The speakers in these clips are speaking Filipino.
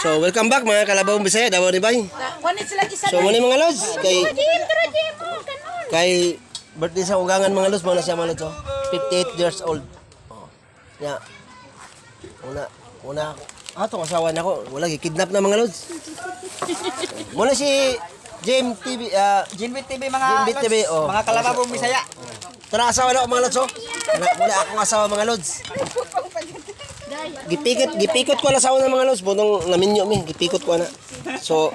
So welcome back mga kalabawang Bisaya, Davao Ribay. So muna mga lods, kay birthday sa ugangan mga lods, muna siya mga lods, 58 years old. Oh. Ya. Una ato asawa nako, wala gikidnap na mga lods. Muna si Jim TV, Jinbit TV mga Jinbit TV, oh. mga kalababong Bisaya. Tara asawa na mga lods, oh. Muna akong asawa mga lods. Gipikot ko na sa una mga lods, bunong naminyo mi, gipikot ko na. So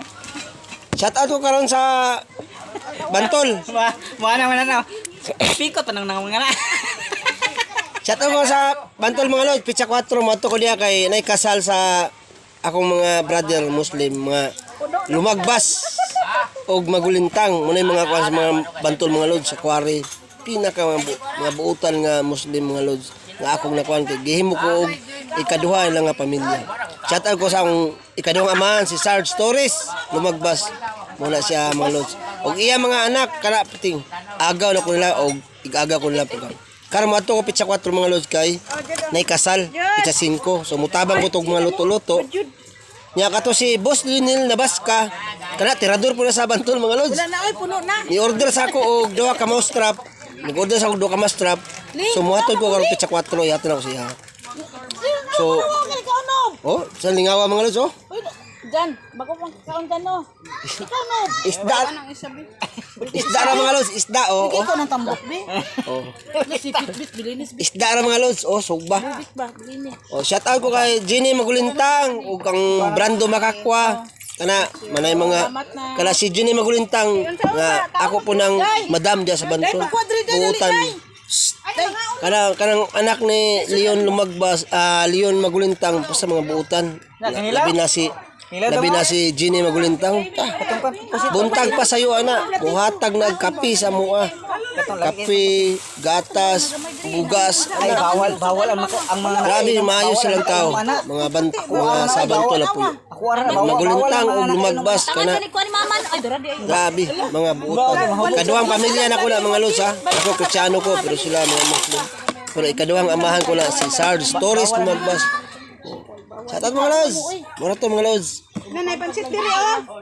shout out ko karon sa Bantol. Mo na. Pikot pa nang mga na. Shout out ko sa Bantol mga lods, Pitsa 4 moto ko diya kay nay kasal sa akong mga brother Muslim, mga lumagbas og magulintang muna yung mga kuan sa mga Bantol mga lods sa Quarry. Pinaka mga buutan nga Muslim mga lods nga akong nakuan kay gihimo ko og ikaduha lang nga pamilya. Shout out ko sa akong ikaduhang amahan si Sarge Torres, lumagbas muna siya mga lods. Og iya mga anak kana piting agaw na ko nila og igaga ko nila pag. Karon mo ato ko Pitsa 4 mga lods kay nay kasal Pitsa 5. So mutabang ko tog mga luto-luto. Nya kato si Boss Lionel Nabasca kana tirador po na sa Bantol mga lods. Wala na oy puno na. Ni order sa ako og duha ka mousetrap. Nag-order sa ako duha ka mousetrap. So muhatod ko karon Pitsa 4 yato na ko siya. So oh, sa lingawa mga lods oh. Jan, bago pang kaon ka no. Ikaw no. Isda. Isda ra mga lods, isda oh. Ikaw nang tambok be. Oh. Si Pitbit bilinis be. Isda ra mga lods, oh sugba. Bit ba bilinis. Oh, shout out ko kay Jenny Magulintang ug kang Brando Makakwa. Kana manay mga kala si Jenny Magulintang nga ako po nang madam dia sa Bantol. Buutan. Kanang anak ni Leon Lumagbas, Leon Magulintang sa mga buutan. Labi na si Jenny Magulintang. Buntag pa sayo ana, buhatag na kape sa mua. Kape, gatas, bugas, Ay bawal ang mga grabe maayo silang tao. Mga sa Bantol po. Ako ara bawal. Magulintang ug lumagbas kana. Grabe mga buutan. Kaduhang pamilya na ko na mga lods ha. Ako Kristiyano ko pero sila mga Muslim. Pero ikaduhang amahan ko na si Sarge Torres lumagbas. Shout out mga lods. Mura to mga lods. Nanay pansit diri oh.